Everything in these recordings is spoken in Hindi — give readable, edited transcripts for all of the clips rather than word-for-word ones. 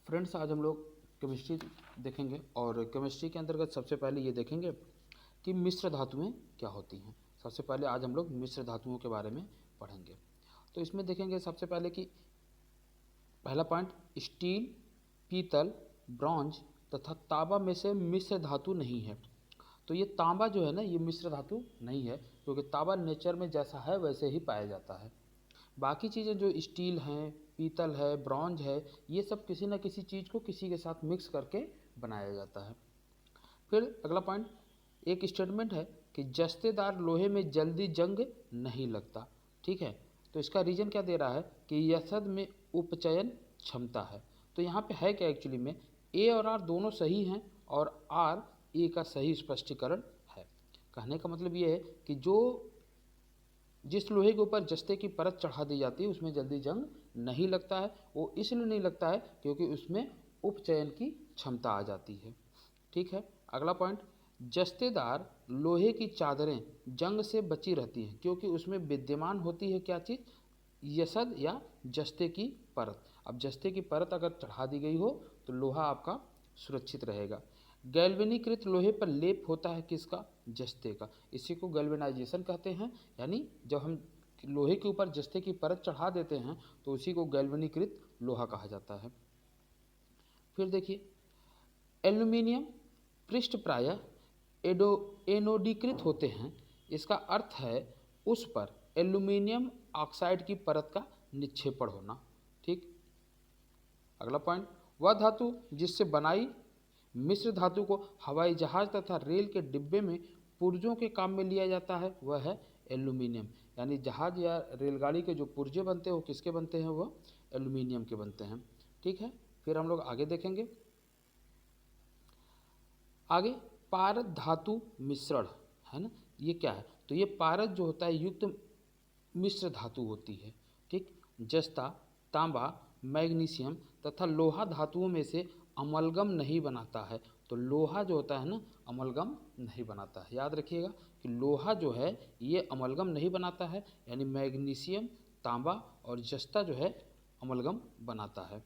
फ्रेंड्स, आज हम लोग केमिस्ट्री देखेंगे और केमिस्ट्री के अंतर्गत सबसे पहले ये देखेंगे कि मिश्र धातुएं क्या होती हैं। सबसे पहले आज हम लोग मिश्र धातुओं के बारे में पढ़ेंगे। तो इसमें देखेंगे सबसे पहले कि पहला पॉइंट, स्टील, पीतल, ब्रॉन्ज तथा तांबा में से मिश्र धातु नहीं है। तो ये तांबा जो है ना, ये मिश्र धातु नहीं है, क्योंकि तांबा नेचर में जैसा है वैसे ही पाया जाता है। बाकी चीज़ें जो स्टील हैं, पीतल है, ब्रॉन्ज है, ये सब किसी न किसी चीज़ को किसी के साथ मिक्स करके बनाया जाता है। फिर अगला पॉइंट, एक स्टेटमेंट है कि जस्तेदार लोहे में जल्दी जंग नहीं लगता। ठीक है, तो इसका रीज़न क्या दे रहा है कि यसद में उपचयन क्षमता है। तो यहाँ पे है क्या, एक्चुअली में ए और आर दोनों सही हैं और आर ए का सही स्पष्टीकरण है। कहने का मतलब ये है कि जिस लोहे के ऊपर जस्ते की परत चढ़ा दी जाती है उसमें जल्दी जंग नहीं लगता है। वो इसलिए नहीं लगता है क्योंकि उसमें उपचयन की क्षमता आ जाती है। ठीक है, अगला पॉइंट, जस्तेदार लोहे की चादरें जंग से बची रहती हैं क्योंकि उसमें विद्यमान होती है क्या चीज़, यसद या जस्ते की परत। अब जस्ते की परत अगर चढ़ा दी गई हो तो लोहा आपका सुरक्षित रहेगा। गैल्वेनीकृत लोहे पर लेप होता है किसका, जस्ते का। इसी को गैल्वेनाइजेशन कहते हैं, यानी जब हम लोहे के ऊपर जस्ते की परत चढ़ा देते हैं तो उसी को गैल्वेनीकृत लोहा कहा जाता है। फिर देखिए, एल्यूमिनियम पृष्ठ प्रायः एनोडीकृत होते हैं। इसका अर्थ है उस पर एल्यूमिनियम ऑक्साइड की परत का निक्षेपण होना। ठीक, अगला पॉइंट, वह धातु जिससे बनाई मिश्र धातु को हवाई जहाज तथा रेल के डिब्बे में पुर्जों के काम में लिया जाता है वह है एल्यूमिनियम। यानी जहाज या रेलगाड़ी के जो पुर्जे बनते हैं वो किसके बनते हैं, वह एल्यूमिनियम के बनते हैं। ठीक है, फिर हम लोग आगे देखेंगे। आगे पारद धातु मिश्रण है ना, ये क्या है, तो ये पारद जो होता है युक्त मिश्र धातु होती है। ठीक, जस्ता, तांबा, मैग्नीशियम तथा लोहा धातुओं में से अमलगम नहीं बनाता है। तो लोहा जो होता है ना, अमलगम नहीं बनाता है। याद रखिएगा कि लोहा जो है ये अमलगम नहीं बनाता है, यानी मैग्नीशियम, तांबा और जस्ता जो है अमलगम बनाता है।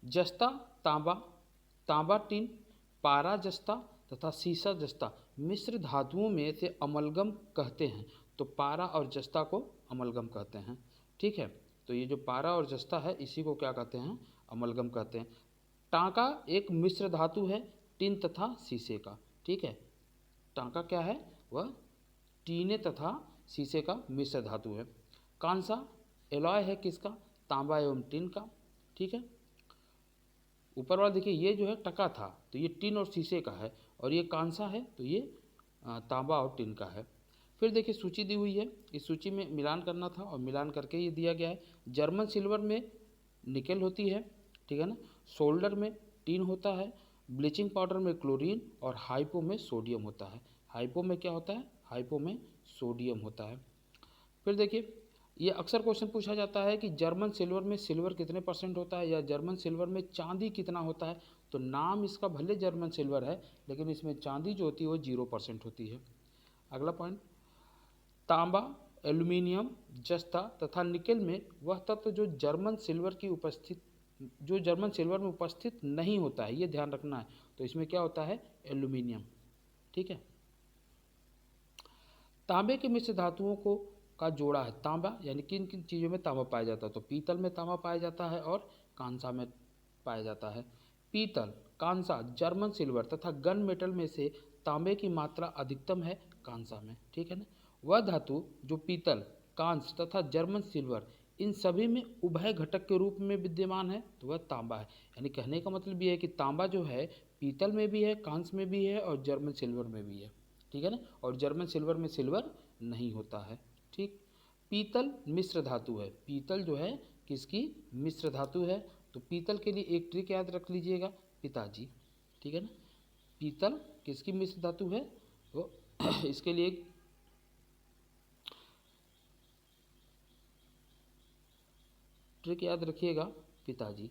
जस्ता, तांबा, तांबा टिन, पारा जस्ता तथा सीसा जस्ता मिश्र धातुओं में से अमलगम कहते हैं। तो पारा और जस्ता को अमलगम कहते हैं। ठीक है, तो ये जो पारा और जस्ता है इसी को क्या कहते हैं, अमलगम कहते हैं। टांका एक मिश्र धातु है टिन तथा शीशे का। ठीक है, टांका क्या है, वह टीने तथा शीशे का मिश्र धातु है। कांसा एलॉय है किसका, तांबा एवं टिन का। ठीक है, ऊपर वाला देखिए ये जो है टका था तो ये टिन और शीशे का है, और ये कांसा है तो ये तांबा और टिन का है। फिर देखिए सूची दी हुई है, इस सूची में मिलान करना था और मिलान करके ये दिया गया है। जर्मन सिल्वर में निकेल होती है, ठीक है ना, सोल्डर में टिन होता है, ब्लीचिंग पाउडर में क्लोरीन और हाइपो में सोडियम होता है। हाइपो में क्या होता है, हाइपो में सोडियम होता है। फिर देखिए, ये अक्सर क्वेश्चन पूछा जाता है कि जर्मन सिल्वर में सिल्वर कितने परसेंट होता है या जर्मन सिल्वर में चांदी कितना होता है। तो नाम इसका भले जर्मन सिल्वर है लेकिन इसमें चांदी जो होती है वो 0% होती है। अगला पॉइंट, तांबा, एल्यूमिनियम, जस्ता तथा निकेल में वह तत्व जो जर्मन सिल्वर में उपस्थित नहीं होता है, ये ध्यान रखना है। तो इसमें क्या होता है, एल्यूमिनियम। ठीक है, तांबे के मिश्र धातुओं को का जोड़ा है तांबा, यानी किन किन चीज़ों में तांबा पाया जाता है, तो पीतल में तांबा पाया जाता है और कांसा में पाया जाता है। पीतल, कांसा, जर्मन सिल्वर तथा गन मेटल में से तांबे की मात्रा अधिकतम है कांसा में। ठीक है ना, वह धातु जो पीतल, कांस तथा जर्मन सिल्वर इन सभी में उभय घटक के रूप में विद्यमान है तो वह तांबा है। यानी कहने का मतलब ये है कि तांबा जो है पीतल में भी है, कांस में भी है और जर्मन सिल्वर में भी है। ठीक है ना, और जर्मन सिल्वर में सिल्वर नहीं होता है। ठीक, पीतल मिश्र धातु है, पीतल जो है किसकी मिश्र धातु है। तो पीतल के लिए एक ट्रिक याद रख लीजिएगा, पिताजी। ठीक है ना, पीतल किसकी मिश्र धातु है, वो इसके लिए एक ट्रिक याद रखिएगा, पिताजी,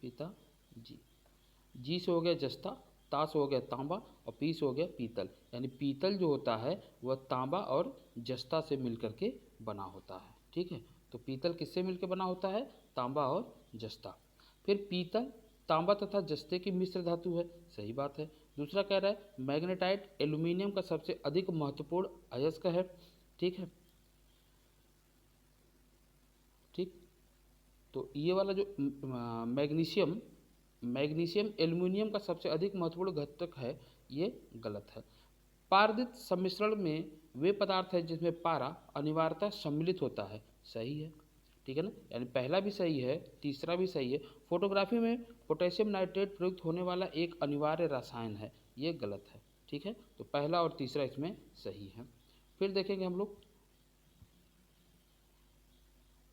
पिताजी। जी से हो गया जस्ता, ता से हो गया तांबा और पी से हो गया पीतल। यानी पीतल जो होता है वह तांबा और जस्ता से मिलकर के बना होता है। ठीक है, तो पीतल किससे मिलकर बना होता है? तांबा और जस्ता। फिर पीतल तांबा तथा जस्ते की मिश्र धातु है, सही बात है। दूसरा कह रहा है मैग्नेटाइट एल्यूमिनियम का सबसे अधिक महत्वपूर्ण अयस्क है, ठीक है। ठीक, तो ये वाला जो मैग्नीशियम मैग्नीशियम एल्यूमिनियम का सबसे अधिक महत्वपूर्ण घटक है, ये गलत है। पारदित सम्मिश्रण में वे पदार्थ हैं जिसमें पारा अनिवार्यतः सम्मिलित होता है, सही है, ठीक है ना, यानी पहला भी सही है, तीसरा भी सही है। फोटोग्राफी में पोटेशियम नाइट्रेट प्रयुक्त होने वाला एक अनिवार्य रसायन है, ये गलत है, ठीक है। तो पहला और तीसरा इसमें सही है। फिर देखेंगे हम लोग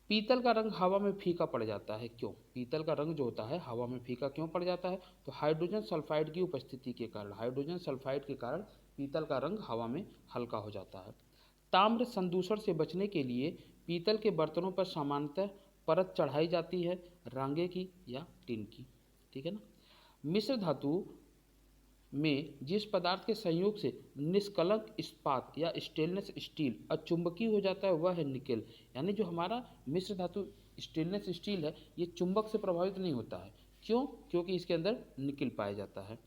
पीतल का रंग हवा में फीका पड़ जाता है, क्यों? पीतल का रंग जो होता है हवा में फीका क्यों पड़ जाता है? तो हाइड्रोजन सल्फाइड की उपस्थिति के कारण, हाइड्रोजन सल्फाइड के कारण पीतल का रंग हवा में हल्का हो जाता है। ताम्र संदूषण से बचने के लिए पीतल के बर्तनों पर सामान्यतः परत चढ़ाई जाती है, रांगे की या टिन की, ठीक है ना। मिश्र धातु में जिस पदार्थ के संयोग से निष्कलंक इस्पात या स्टेनलेस स्टील अचुंबकीय हो जाता है वह है निकेल। यानी जो हमारा मिश्र धातु स्टेनलेस स्टील है ये चुंबक से प्रभावित नहीं होता है, क्यों? क्योंकि इसके अंदर निकेल पाया जाता है।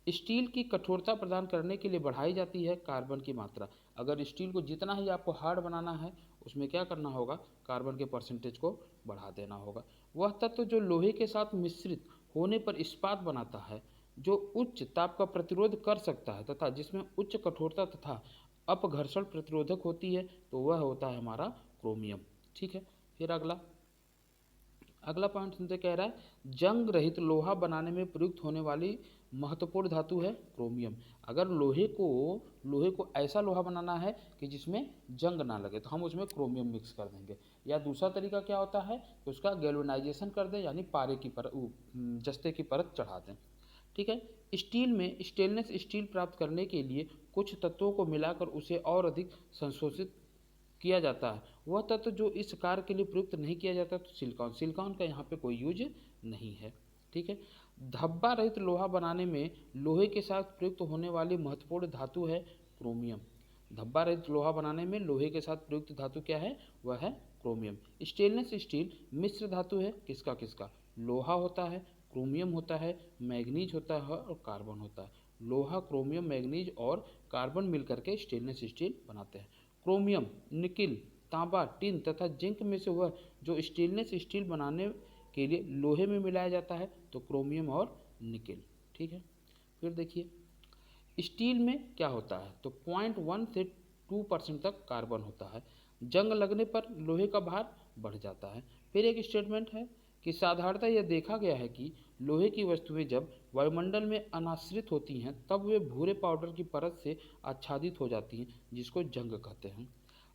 स्टील की कठोरता प्रदान करने के लिए बढ़ाई जाती है कार्बन की मात्रा। अगर स्टील को जितना ही आपको हार्ड बनाना है उसमें क्या करना होगा? कार्बन के परसेंटेज को बढ़ा देना होगा। वह तत्व जो लोहे के साथ मिश्रित होने पर इस्पात बनाता है, जो उच्च ताप का प्रतिरोध कर सकता है तथा जिसमें उच्च कठोरता तथा अपघर्षण प्रतिरोधक होती है, तो वह होता है हमारा क्रोमियम, ठीक है। फिर अगला पॉइंट हमसे कह रहा है जंग रहित लोहा बनाने में प्रयुक्त होने वाली महत्वपूर्ण धातु है क्रोमियम। अगर लोहे को ऐसा लोहा बनाना है कि जिसमें जंग ना लगे तो हम उसमें क्रोमियम मिक्स कर देंगे। या दूसरा तरीका क्या होता है कि उसका गैल्वेनाइजेशन कर दें, यानी पारे की परत, जस्ते की परत चढ़ा दें, ठीक है। स्टील में स्टेनलेस स्टील प्राप्त करने के लिए कुछ तत्वों को मिलाकर उसे और अधिक संशोधित किया जाता है। वह तत्व जो इस कार्य के लिए प्रयुक्त नहीं किया जाता तो सिलिकॉन का यहाँ पे कोई यूज नहीं है, ठीक है। धब्बा रहित लोहा बनाने में लोहे के साथ प्रयुक्त होने वाली महत्वपूर्ण धातु है क्रोमियम। धब्बा रहित लोहा बनाने में लोहे के साथ प्रयुक्त धातु क्या है? वह है क्रोमियम। स्टेनलेस स्टील मिश्र धातु है, किसका किसका? लोहा होता है, क्रोमियम होता है, मैग्नीज होता है और कार्बन होता है। लोहा, क्रोमियम, मैग्नीज और कार्बन मिलकर के स्टेनलेस स्टील बनाते हैं। क्रोमियम, निकिल, तांबा, टिन तथा जिंक में से वह जो स्टेनलेस स्टील बनाने के लिए लोहे में मिलाया जाता है तो क्रोमियम और निकिल, ठीक है। फिर देखिए स्टील में क्या होता है, तो 0.1 से 2% तक कार्बन होता है। जंग लगने पर लोहे का भार बढ़ जाता है। फिर एक स्टेटमेंट है कि साधारणतः यह देखा गया है कि लोहे की वस्तुएं जब वायुमंडल में अनाश्रित होती हैं तब वे भूरे पाउडर की परत से आच्छादित हो जाती हैं, जिसको जंग कहते हैं।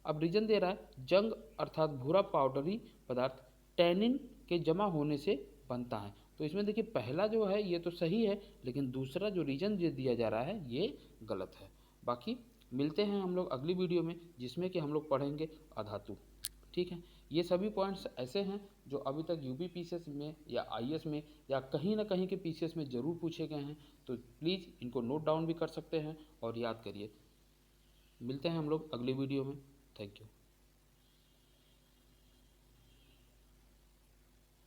अब रीजन दे रहा है जंग अर्थात भूरा पाउडरी पदार्थ टैनिन के जमा होने से बनता है। तो इसमें देखिए पहला जो है ये तो सही है, लेकिन दूसरा जो रीजन जो दिया जा रहा है ये गलत है। बाकी मिलते हैं हम लोग अगली वीडियो में जिसमें कि हम लोग पढ़ेंगे अधातु, ठीक है। ये सभी पॉइंट्स ऐसे हैं जो अभी तक यूपी पीसीएस में या आईएएस में या कहीं ना कहीं के पीसीएस में ज़रूर पूछे गए हैं, तो प्लीज़ इनको नोट डाउन भी कर सकते हैं और याद करिए। मिलते हैं हम लोग अगली वीडियो में। Thank you.